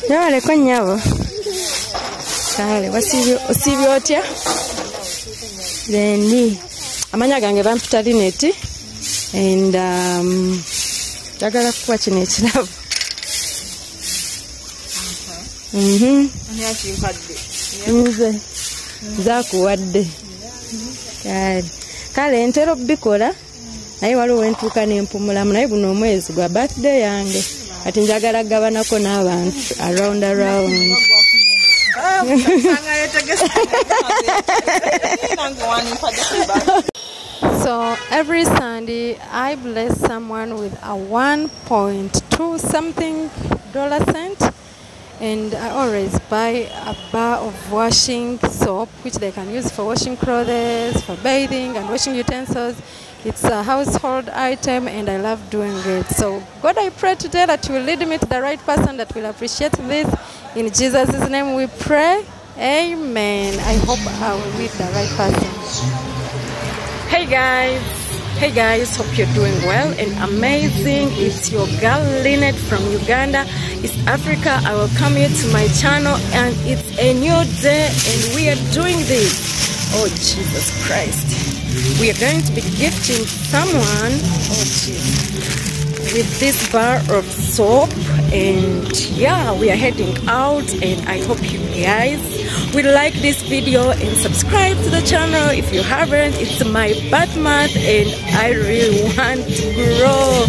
Yawale ko nyabo. Kale osibi otya? Then amanya gange bampita Lineti and jagala kuwa kino ekirabo. Nze zakuwadde. Kale ntera bikola naye waliwo entuuka n'empumulamu naye guno omwezi gwa birthday yange ati njagala gabanako n'abantu around. So every Sunday I bless someone with a 1.2 something dollar cent, and I always buy a bar of washing soap which they can use for washing clothes, for bathing and washing utensils. It's a household item and I love doing it. So God, I pray today that you will lead me to the right person that will appreciate this. In Jesus' name we pray. Amen. I hope I will meet the right person. Hey guys, hope you're doing well and amazing. It's your girl Lynette from Uganda, East Africa. I welcome you to my channel and it's a new day and we are doing this. Oh Jesus Christ. We are going to be gifting someone with this bar of soap, and yeah, we are heading out, and I hope you guys will like this video and subscribe to the channel if you haven't. It's my birth month and I really want to grow.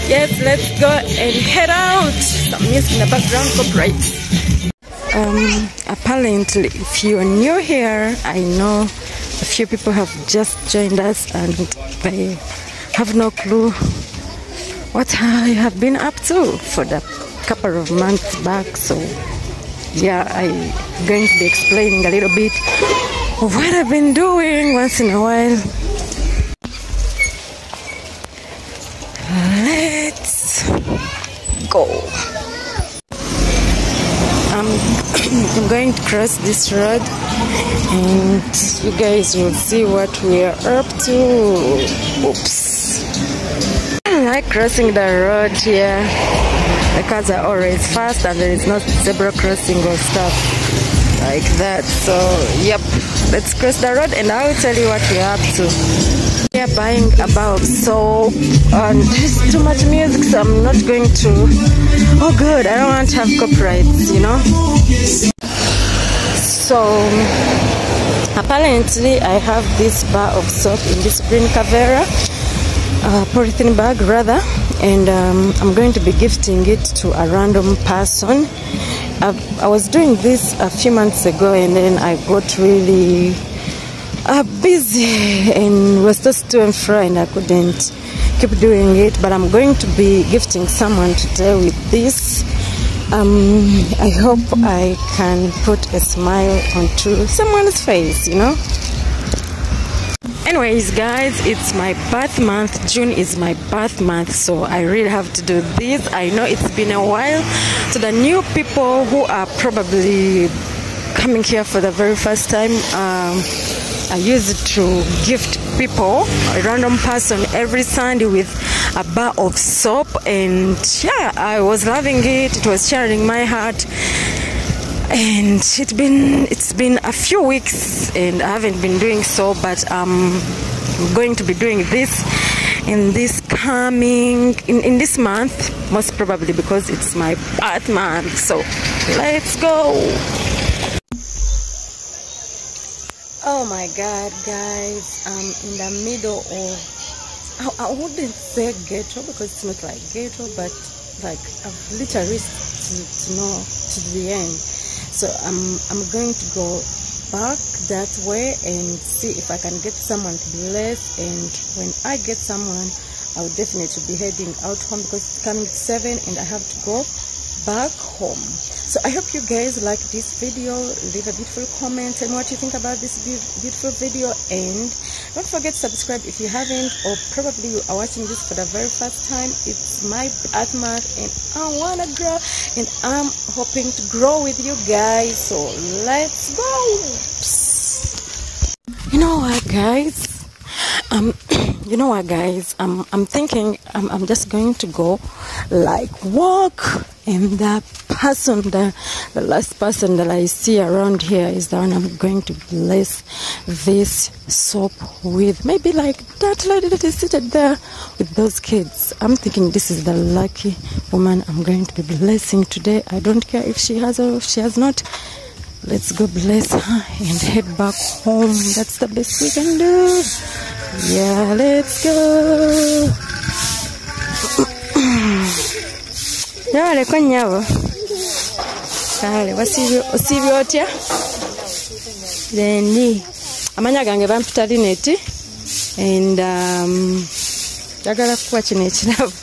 Yes, let's go and head out. Some music in the background, copyright. Apparently if you're new here, I know a few people have just joined us and they have no clue what I have been up to for the couple of months back. So yeah, I'm going to be explaining a little bit of what I've been doing once in a while. Let's go. I'm going to cross this road and you guys will see what we are up to. Oops. I like crossing the road here. The cars are always fast and there is no zebra crossing or stuff like that. So yep, let's cross the road and I will tell you what we're up to. We are buying a bar of soap and there's too much music, so I'm not going to. Oh good, I don't want to have copyrights, you know. So apparently I have this bar of soap in this green Kavera polythene bag rather, and I'm going to be gifting it to a random person. I was doing this a few months ago and then I got really busy and was just to and fro and I couldn't keep doing it, but I'm going to be gifting someone today with this. I hope I can put a smile onto someone's face, you know. Anyways guys, it's my birth month. June is my birth month, so I really have to do this. I know it's been a while. So the new people who are probably coming here for the very first time, I used to gift people, a random person, every Sunday with a bar of soap, and yeah, I was loving it. It was sharing my heart, and it's been a few weeks and I haven't been doing so, but I'm going to be doing this in this month, most probably because it's my birth month. So let's go. Oh my god guys, I'm in the middle of, I wouldn't say ghetto because it's not like ghetto, but like I've literally to the end. So I'm going to go back that way and see if I can get someone to bless, and when I get someone I will definitely be heading out home because it's coming to 7 and I have to go back home. So I hope you guys like this video. Leave a beautiful comment and what you think about this beautiful video, and don't forget to subscribe if you haven't, or probably you are watching this for the very first time. It's my birth month and I want to grow and I'm hoping to grow with you guys, so let's go. You know what guys, I'm thinking I'm just going to go like walk in the park. person, the last person that I see around here is the one I'm going to bless this soap with. Maybe like that lady that is seated there with those kids. I'm thinking this is the lucky woman I'm going to be blessing today. I don't care if she has or if she has not. Let's go bless her and head back home. That's the best we can do. Yeah, let's go. Dale kanyabo. Kale wasibyo otya? Then amanya gange bampita Lineti and jagala kuwa kino ekirabo.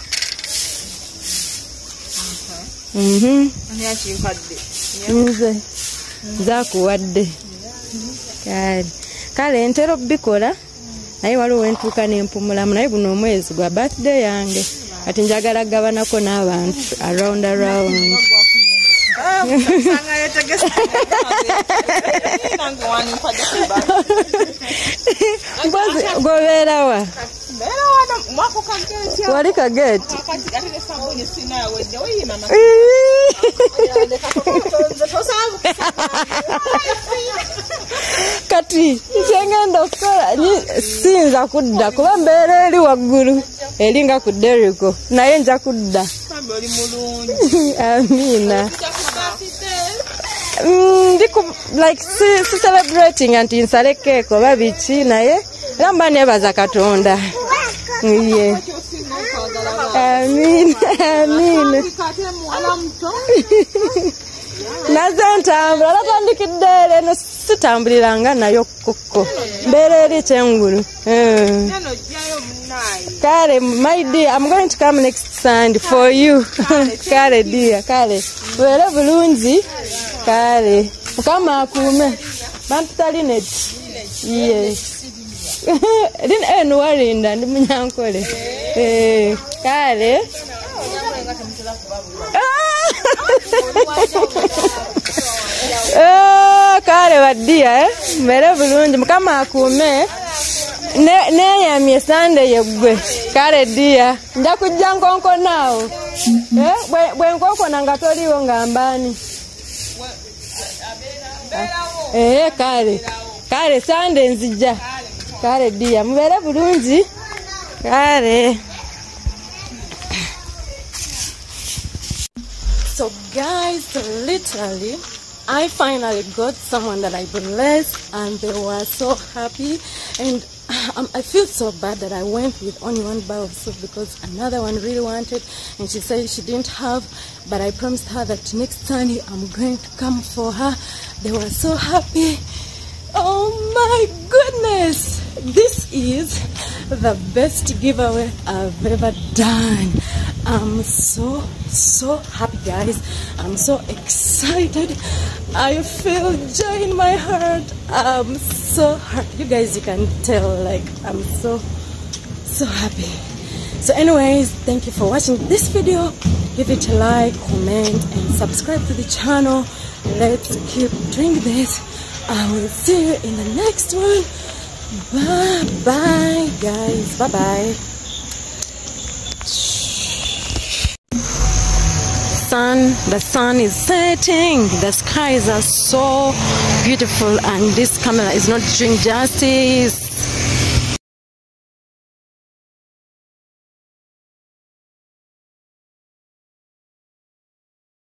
Nze zakuwadde. Kale ntero bikola naye waliwo wentuuka n'empumulamu naye guno omwezi gwa birthday yange ati njagala gabanako n'abantu around gobeerawa wali kageti kati kyengenda okukola siyinza kudda kuba mbeera eri waggulu eringa ku Deriko naye nja kudda. Amina. Like si celebrating anti nsale cake oba biki naye era mba nebaza Katonda. Ye. Amina. Naze ntambula natandikidde eno sitambuliranga nayo kuko mbeera eri kyengulu. Kale, my dear, I'm going to come next Sunday for you. Kale, dear, kale. Wele bulungi. Kale. Mukama akuume. Bampita Lineti. Yes. Eno walinda ndi munyankole. Kale. Kale badia mbere bulungi mukama akuume neyamye Sunday yeggwe. Kale dia nja kujja nkonko naawo bwe nkonkona nga toliwo ngambani. Kale Sunday nzija. Kale dia mubere bulungi. Kale. So guys, literally I finally got someone that I blessed and they were so happy, and I feel so bad that I went with only one bar of soup because another one really wanted and she said she didn't have, but I promised her that next Sunday I'm going to come for her. They were so happy. Oh my goodness, this is the best giveaway I've ever done. I'm so happy, guys. I'm so excited. I feel joy in my heart. I'm so happy. You guys, you can tell, like, I'm so happy. So anyways, thank you for watching this video. Give it a like, comment, and subscribe to the channel. Let's keep doing this. I will see you in the next one. Bye bye, guys. Bye bye. The sun is setting. The skies are so beautiful, and this camera is not doing justice.